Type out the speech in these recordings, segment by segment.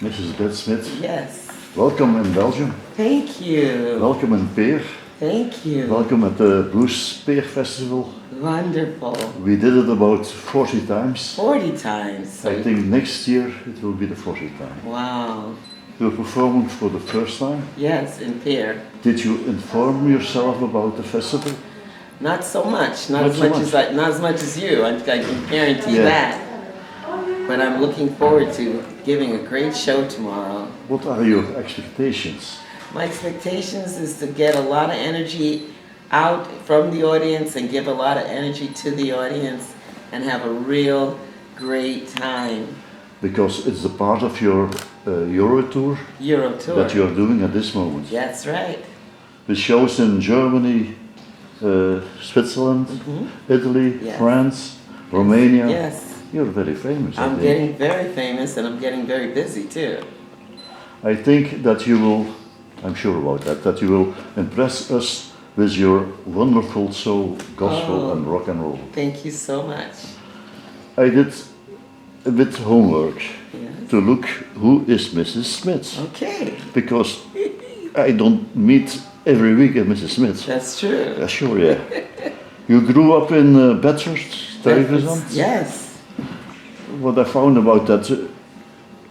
Mrs. BETTE SMITH, Yes. welcome in Belgium. Thank you. Welcome in Peer. Thank you. Welcome at the Blues Peer Festival. Wonderful. We did it about 40 times. 40 times. I think next year it will be the 40th time. Wow. You're performing for the first time. Yes, in Peer. Did you inform yourself about the festival? Not so much. Not as much as you. I can guarantee that. But I'm looking forward to giving a great show tomorrow. What are your expectations? My expectations is to get a lot of energy out from the audience and give a lot of energy to the audience and have a real great time. Because it's a part of your Euro tour that you're doing at this moment. That's right. With shows in Germany, Switzerland, Italy, France, Romania. Yes. You're very famous. I'm getting very famous and I'm getting very busy too. I think that you will, I'm sure about that you will impress us with your wonderful soul, gospel and rock and roll. Thank you so much. I did a bit homework to look who is Mrs. Smith. Okay. Because I don't meet every week a Mrs. Smith. That's true. Yeah, sure, yeah. You grew up in Bedford, Stuyvesant? Yes. What I found about that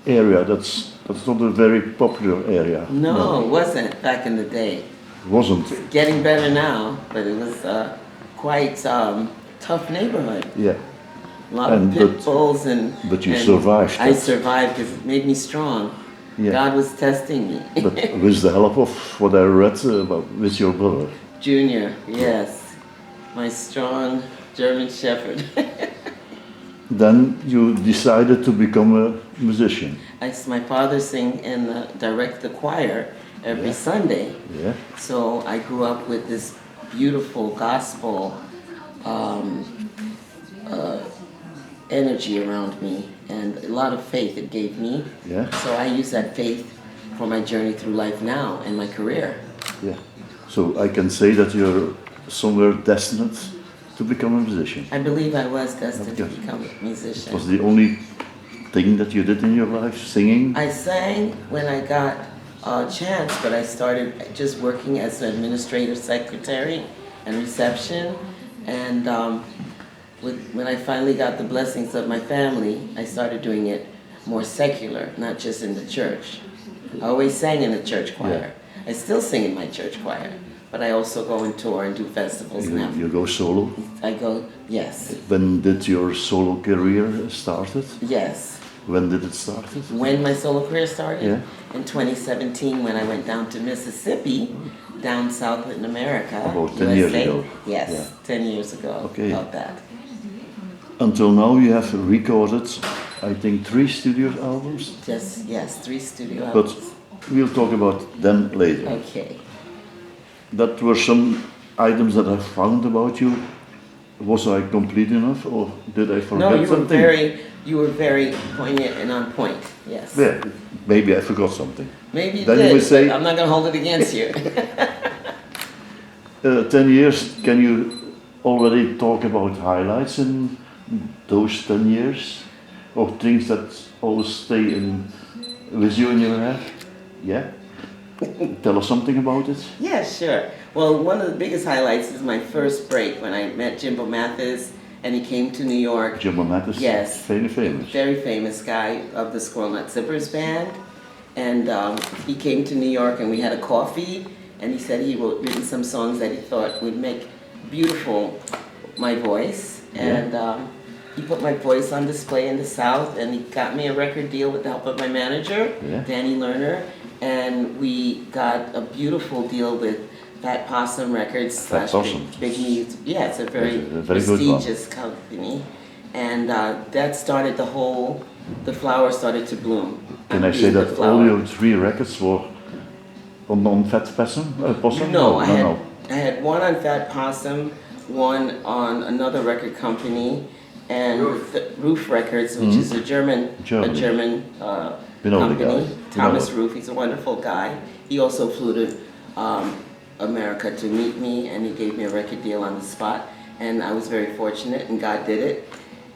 area, that's not a very popular area. No, it wasn't back in the day. Wasn't. It's getting better now, but it was quite tough neighborhood. Yeah. A lot of pit bulls and... But you survived. I survived because it made me strong. Yeah. God was testing me. But with the help of what I read about with your brother. Junior, yes. My strong German Shepherd. Then you decided to become a musician. My father sang and direct the choir every Sunday. Yeah. So I grew up with this beautiful gospel energy around me and a lot of faith it gave me. Yeah. So I use that faith for my journey through life now and my career. Yeah. So I can say that you're somewhere destined to become a musician. I believe I was destined to become a musician. It was the only thing that you did in your life, singing? I sang when I got a chance, but I started just working as an administrative secretary and reception. And when I finally got the blessings of my family, I started doing it more secular, not just in the church. I always sang in the church choir. I still sing in my church choir. But I also go and tour and do festivals now. You go solo? I go, yes. When did your solo career started? Yes. When did it start? When my solo career started? Yeah. In 2017 when I went down to Mississippi, down south in America. About 10 years ago? Yes, 10 years ago. Okay. About that. Until now you have recorded, I think, 3 studio albums? Yes, 3 studio albums. But we'll talk about them later. Okay. That were some items that I found about you. Was I complete enough, or did I forget something? No, you were very poignant and on point. Yes. Yeah, maybe I forgot something. Maybe you then did. You will say, I'm not going to hold it against you. 10 years. Can you already talk about highlights in those 10 years, or things that always stay with you in your head? Yeah. Tell us something about it. Yeah, sure. Well, one of the biggest highlights is my first break when I met Jimbo Mathis and he came to New York. Jimbo Mathis? Yes. Very famous. Very famous guy of the Squirrel Nut Zippers band. And he came to New York and we had a coffee and he said he written some songs that he thought would make beautiful my voice. And he put my voice on display in the South and he got me a record deal with the help of my manager, Danny Lerner. And we got a beautiful deal with Fat Possum Records / Big Music. Yeah, it's a very prestigious company. And that started the flower started to bloom. Can I say that all your 3 records were on Fat Possum? No, I had one on Fat Possum, one on another record company, and Roof Records, which is a German company. Thomas Roof, he's a wonderful guy. He also flew to America to meet me, and he gave me a record deal on the spot. And I was very fortunate, and God did it,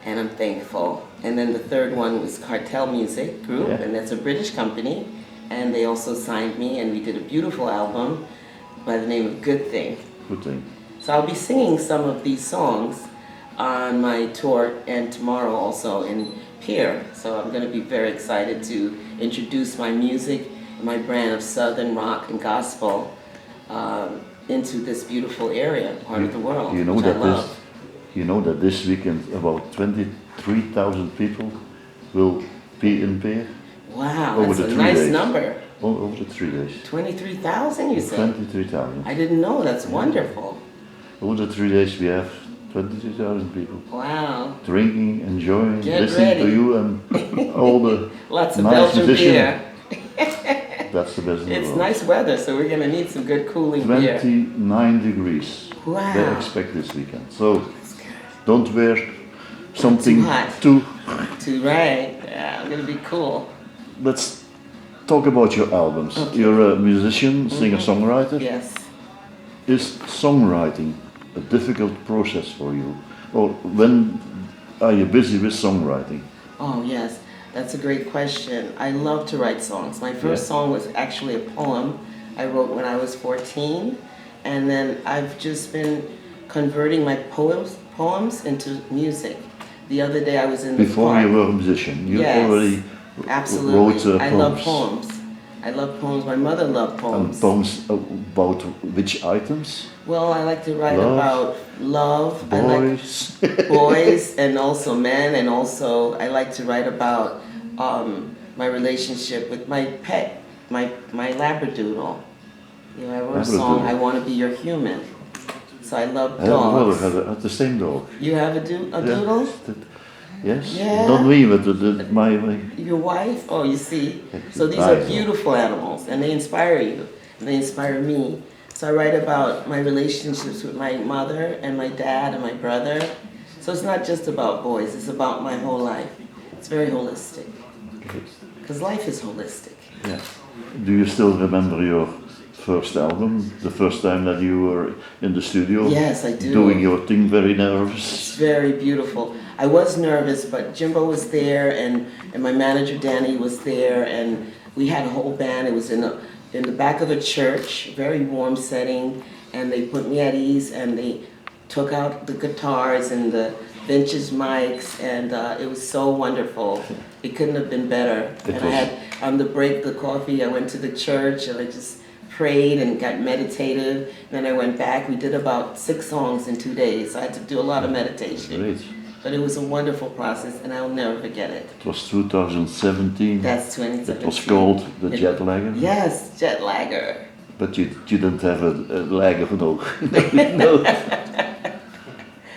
and I'm thankful. And then the third one was Cartel Music Group, Yeah. and that's a British company. And they also signed me, and we did a beautiful album by the name of Good Thing. Good thing. So I'll be singing some of these songs on my tour and tomorrow also in Pier. So I'm going to be very excited to introduce my music, my brand of Southern rock and gospel into this beautiful area, part of the world, You know which I that love. you know that this weekend about 23,000 people will be in Peer Wow, over that's the a 3 nice days. number. Over the 3 days. 23,000, you said? 23,000. I didn't know. That's wonderful. Over the 3 days we have 22,000 people Wow. drinking, enjoying, Get listening ready. to you and all the Lots of nice Belgian musicians. beer. That's the best in the It's world. nice weather, so we're going to need some good cooling beer. 29 degrees. Wow. They expect this weekend. So don't wear something Too hot. too. Right. Yeah, I'm going to be cool. Let's talk about your albums. Okay. You're a musician, singer-songwriter. Yes. Is songwriting a difficult process for you? Or when are you busy with songwriting? Oh, yes. That's a great question. I love to write songs. My first song was actually a poem I wrote when I was 14. And then I've just been converting my poems into music. The other day I was in the Before park. you were a musician, you Yes, already absolutely. wrote poems. I love poems. I love poems. My mother loved poems. And poems about which items? Well, I like to write Love, about love. I like boys. boys and also men, and also I like to write about my relationship with my pet, my Labradoodle. You know, I wrote a song, Labradoodle. I Want to Be Your Human. So I love My brother dogs. had the same dog. You have a doodle? Yes. Yeah. Not me, but my Your wife? Oh, you see. So these Nice. are beautiful animals, and they inspire you, and they inspire me. So I write about my relationships with my mother and my dad and my brother. So it's not just about boys, it's about my whole life. It's very holistic, because life is holistic. Yeah. Do you still remember your first album, the first time that you were in the studio? Yes, I do. Doing your thing, very nervous. It's very beautiful. I was nervous, but Jimbo was there, and my manager Danny was there, and we had a whole band. It was in the back of a church, very warm setting, and they put me at ease, and they took out the guitars and the vintage mics, and it was so wonderful. It couldn't have been better. And I had, on the break, the coffee, I went to the church, and I just prayed and got meditative. Then I went back. We did about 6 songs in 2 days. I had to do a lot of meditation. Great. But it was a wonderful process, and I'll never forget it. It was 2017. That's 2017. It was called the Jet Lagger. Yes, Jet Lagger. But you didn't have a lagger, no. No.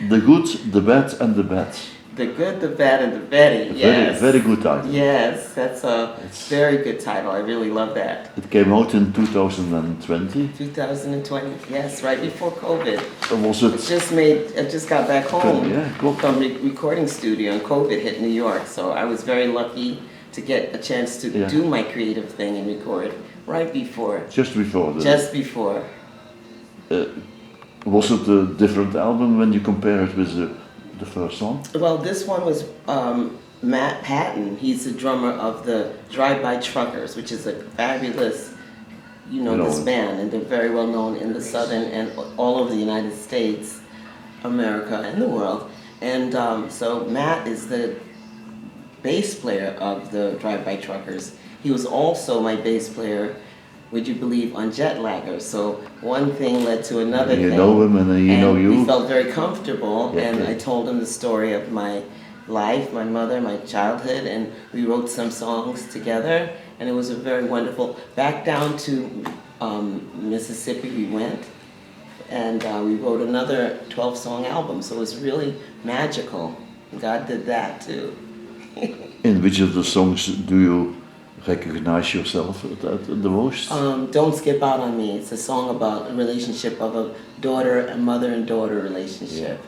The Good, the Bad and the Bad. The Good, the Bad, and the Betty. Yes. Very good title. Yes, that's a very good title. I really love that. It came out in 2020. 2020. Yes, right before COVID. Was I just got back home Yeah, cool. from the recording studio, and COVID hit New York. So I was very lucky to get a chance to do my creative thing and record right before. Just before. Just before. Was it a different album when you compare it with the first song? Well, this one was Matt Patton. He's the drummer of the Drive-By Truckers, which is a fabulous, this band, and they're very well known in the Southern and all over the United States, America, and the world. And so Matt is the bass player of the Drive-By Truckers. He was also my bass player, would you believe, on Jet Lagger. So one thing led to another thing. You know him and he know you. We felt very comfortable, Yeah, and yeah. I told him the story of my life, my mother, my childhood, and we wrote some songs together, and it was a very wonderful. Back down to Mississippi we went, and we wrote another 12-song album, so it was really magical. God did that too. In which of the songs do you recognize yourself the most? Don't Skip Out on Me. It's a song about a relationship of a daughter, a mother and daughter relationship.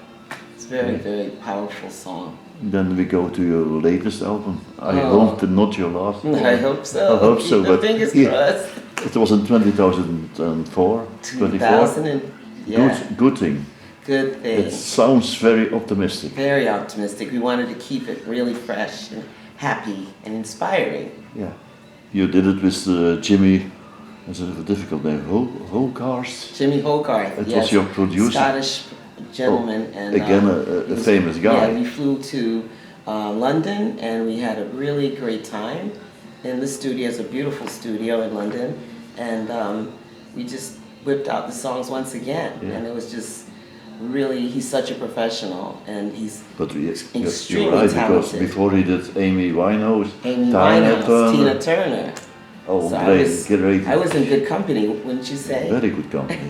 It's very, very powerful song. Then we go to your latest album. I hope not your last one. I hope so. I hope so. Keep the But fingers crossed. it was in 2004, 24. 2000 and, yeah. Good thing. Good It thing. sounds very optimistic. Very optimistic. We wanted to keep it really fresh and happy and inspiring. Yeah. You did it with Jimmy, it's a difficult name, Hogarth. Jimmy Hogarth, It yes, was your producer. Scottish gentleman, and Again, a famous guy. Yeah, we flew to London, and we had a really great time in the studio. It's a beautiful studio in London, and we just whipped out the songs once again, Yeah. and it was just really. He's such a professional, and he's But you're extremely right, because talented. before he did Amy Winehouse, Amy Tina Winehouse, Turner. Tina Turner. Oh, So great. I was in good company, wouldn't you say? Very good company.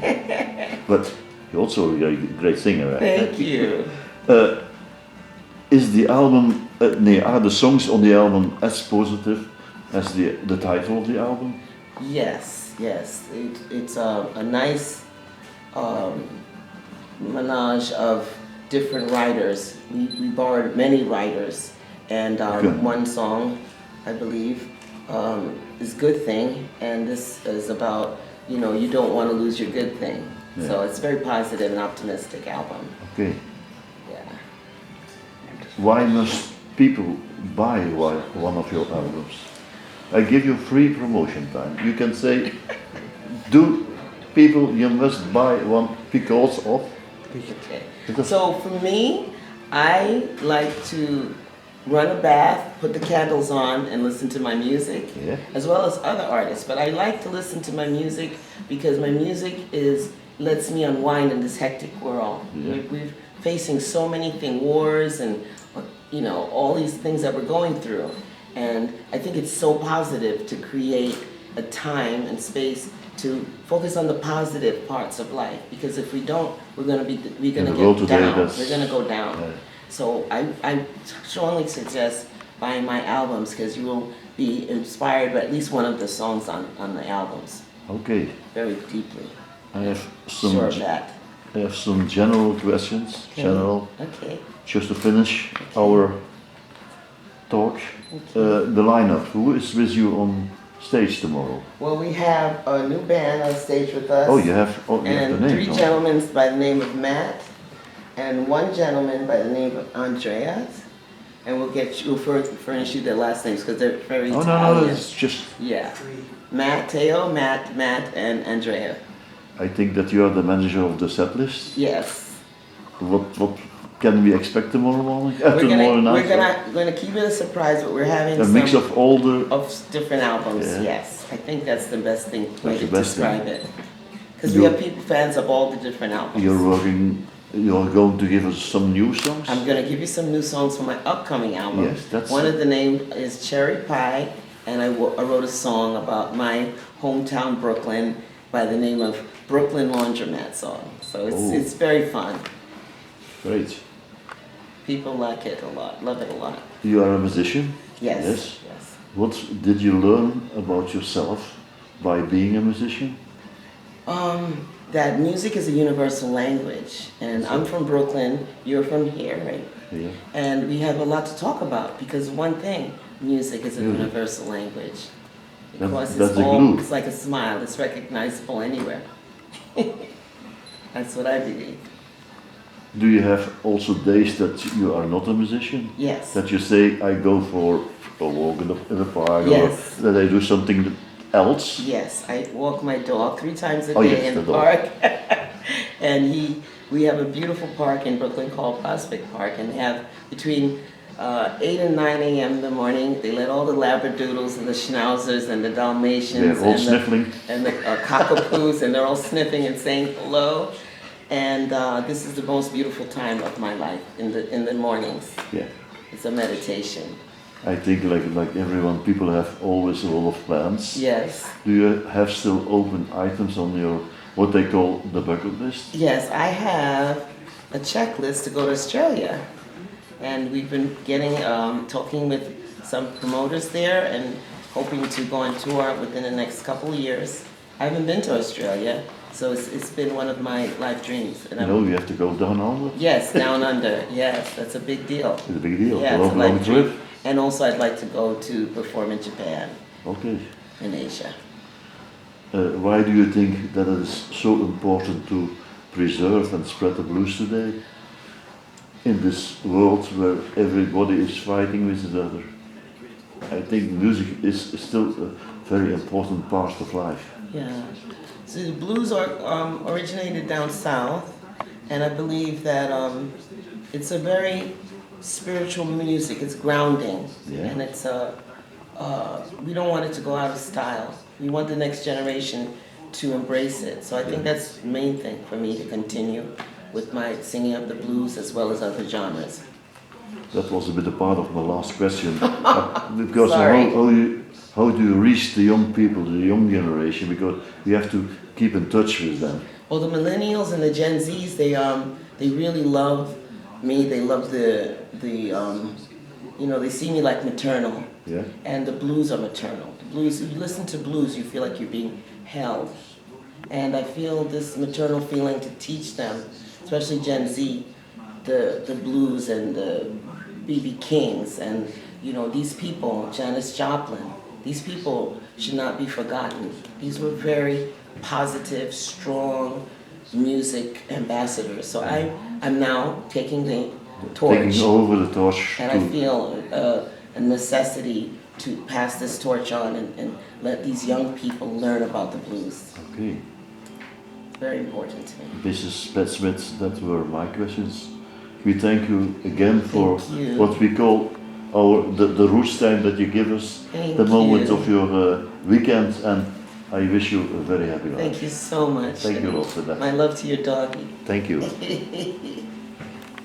But you're also a great singer. Right? Thank you. Is the album, are the songs on the album as positive as the title of the album? Yes, yes. It's a nice menage of different writers. We borrowed many writers, and Good. one song, I believe, is Good Thing, and this is about, you don't want to lose your good thing. Yeah. So it's a very positive and optimistic album. Okay. Yeah. Why must people buy one of your albums? I give you free promotion time. You can say, do people, you must buy one because of. Okay. Because- So for me, I like to run a bath, put the candles on, and listen to my music, Yeah. as well as other artists. But I like to listen to my music because my music lets me unwind in this hectic world. Yeah. We're facing so many things, wars, and all these things that we're going through. And I think it's so positive to create a time and space to focus on the positive parts of life. Because if we don't, we're gonna the world get today, down. that's- We're gonna go down. Yeah. So I strongly suggest buying my albums because you will be inspired by at least one of the songs on the albums Okay. very deeply. I have some. Sure of that. I have some general questions. Okay. General, Okay. just to finish our talk. The lineup. Who is with you on stage tomorrow? Well, we have a new band on stage with us. Oh, you have the And name. three gentlemen by the name of Matt, and one gentleman by the name of Andreas. And we'll furnish you their last names because they're very Oh Italian. no, it's just. Yeah. Matteo, Matt, and Andrea. I think that you are the manager of the set list. Yes. What can we expect tomorrow morning? We're Tomorrow night. gonna keep it a surprise, but we're having A mix of all the. of different albums. Yeah. Yes, I think that's the best way That's to the best thing. describe it. Because we You- have fans of all the different albums. You're going to give us some new songs. I'm gonna give you some new songs for my upcoming album. Yes, that's- One of the names is Cherry Pie, and I wrote a song about my hometown Brooklyn by the name of Brooklyn Laundromat song. So Oh. it's very fun. Great. People like it a lot, love it a lot. You are a musician. Yes. Yes. Yes. What did you learn about yourself by being a musician? That music is a universal language, and I'm from Brooklyn, you're from here, right? Yeah. And we have a lot to talk about because one thing, music is a Music. universal language. That- Because that's the glue. it's like a smile, it's recognizable anywhere. That's what I believe. Do you have also days that you are not a musician? Yes. That you say, I go for a walk in the park, Yes. or that I do something else? Yes, I walk my dog 3 times a Oh, day yes, in the the dog. park. And we have a beautiful park in Brooklyn called Prospect Park, and they have between 8 and 9 a.m. in the morning, they let all the Labradoodles and the Schnauzers and the Dalmatians They're all and sniffling. the cockapoos, and they're all sniffing and saying hello. And this is the most beautiful time of my life in the mornings. Yeah. It's a meditation. I think like everyone, people have always a lot of plans. Yes. Do you have still open items on your, what they call the bucket list? Yes, I have a checklist to go to Australia. And we've been talking with some promoters there and hoping to go on tour within the next couple of years. I haven't been to Australia, so it's been one of my life dreams. And You know, you have to go down under. yes, down under. Yes, that's a big deal. It's a big deal. Yeah, a it's a long life trip. dream. And also, I'd like to go to perform in Japan, Okay. in Asia. Why do you think that it is so important to preserve and spread the blues today in this world where everybody is fighting with each other. I think music is still a very important part of life. Yeah. So the blues are originated down south, and I believe that it's a very spiritual music. It's grounding, Yeah. and it's we don't want it to go out of style. We want the next generation to embrace it. So I think that's the main thing for me to continue with my singing of the blues as well as other genres. That was a bit a part of my last question. Because Sorry. how do you reach the young people, the young generation? Because you have to keep in touch with them. Well, the millennials and the Gen Zs, they really love me. They love the they see me like maternal. Yeah. And the blues are maternal. The blues, if you listen to blues, you feel like you're being held. And I feel this maternal feeling to teach them, especially Gen Z, the blues and the B.B. Kings and these people, Janis Joplin. These people should not be forgotten. These were very positive, strong music ambassadors. So I'm now taking the torch. Taking over the torch. And I feel a necessity to pass this torch on and let these young people learn about the blues. Okay. It's very important to me. Mrs. BETTE SMITH, that were my questions. We thank you again for Thank you. what we call the roots time that you give us, Thank the moment you. of your weekend, and I wish you a very happy life. Thank you so much. Thank you a lot for that. My love to your doggy. Thank you.